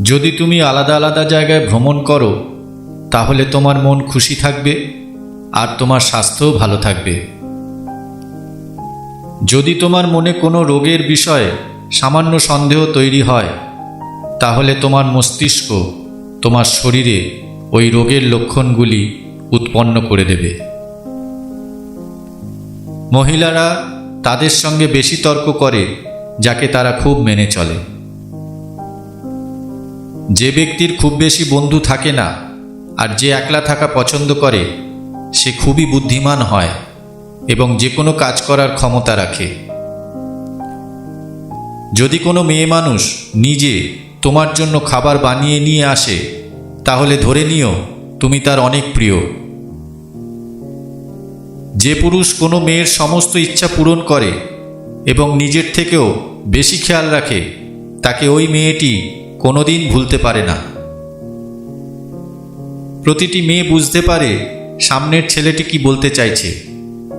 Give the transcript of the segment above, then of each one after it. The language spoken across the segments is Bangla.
যদি তুমি আলাদা আলাদা জায়গায় ভ্রমণ করো তাহলে তোমার মন খুশি থাকবে আর তোমার স্বাস্থ্যও ভালো থাকবে। যদি তোমার মনে কোনো রোগের বিষয়ে সামান্য সন্দেহ তৈরি হয় তাহলে তোমার মস্তিষ্ক তোমার শরীরে ওই রোগের লক্ষণগুলি উৎপন্ন করে দেবে। মহিলারা তাদের সঙ্গে বেশি তর্ক করে যাকে তারা খুব মেনে চলে। যে ব্যক্তির খুব বেশি বন্ধু থাকে না আর যে একলা থাকা পছন্দ করে সে খুবই বুদ্ধিমান হয় এবং যে কোনো কাজ করার ক্ষমতা রাখে। যদি কোনো মেয়ে মানুষ নিজে তোমার জন্য খাবার বানিয়ে নিয়ে আসে তাহলে ধরে নিও তুমি তার অনেক প্রিয়। যে পুরুষ কোনো মেয়ের সমস্ত ইচ্ছা পূরণ করে এবং নিজের থেকেও বেশি খেয়াল রাখে তাকে ওই মেয়েটি কোনোদিন ভুলতে পারে না। প্রতিটি মেয়ে বুঝতে পারে সামনের ছেলেটি কি বলতে চাইছে,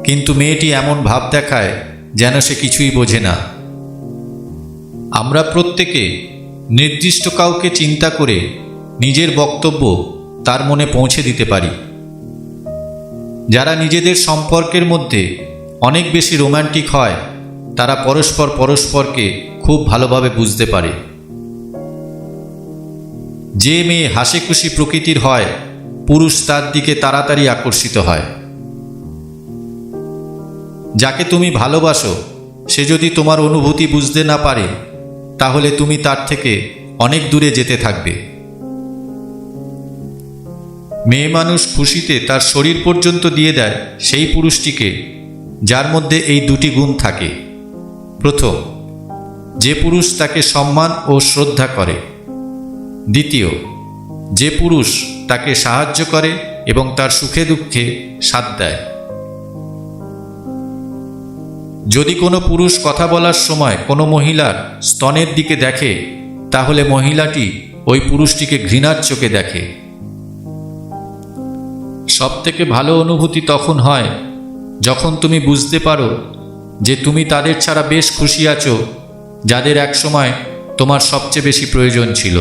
কিন্তু মেয়েটি এমন ভাব দেখায় যেন সে কিছুই বোঝে না। আমরা প্রত্যেকে নির্দিষ্ট কাউকে চিন্তা করে নিজের বক্তব্য তার মনে পৌঁছে দিতে পারি। যারা নিজেদের সম্পর্কের মধ্যে অনেক বেশি রোম্যান্টিক হয় তারা পরস্পরকে খুব ভালোভাবে বুঝতে পারে। যে মেয়ে হাসি খুশি প্রকৃতির হয় পুরুষ তার দিকে তাড়াতাড়ি আকর্ষিত হয়। যাকে তুমি ভালোবাসো সে যদি তোমার অনুভূতি বুঝতে না পারে তাহলে তুমি তার থেকে অনেক দূরে যেতে থাকবে। মেয়ে মানুষ খুশিতে তার শরীর পর্যন্ত দিয়ে দেয় সেই পুরুষটিকে যার মধ্যে এই দুটি গুণ থাকে। প্রথম, যে পুরুষ তাকে সম্মান ও শ্রদ্ধা করে। দ্বিতীয়, যে পুরুষ তাকে সাহায্য করে এবং তার সুখে দুঃখে সাথ দেয়। যদি কোনো পুরুষ কথা বলার সময় কোনো মহিলার স্তনের দিকে দেখে তাহলে মহিলাটি ওই পুরুষটিকে ঘৃণার চোখে দেখে। সবথেকে ভালো অনুভূতি তখন হয় যখন তুমি বুঝতে পারো যে তুমি তাদের ছাড়া বেশ খুশি আছো যাদের একসময় তোমার সবচেয়ে বেশি প্রয়োজন ছিল।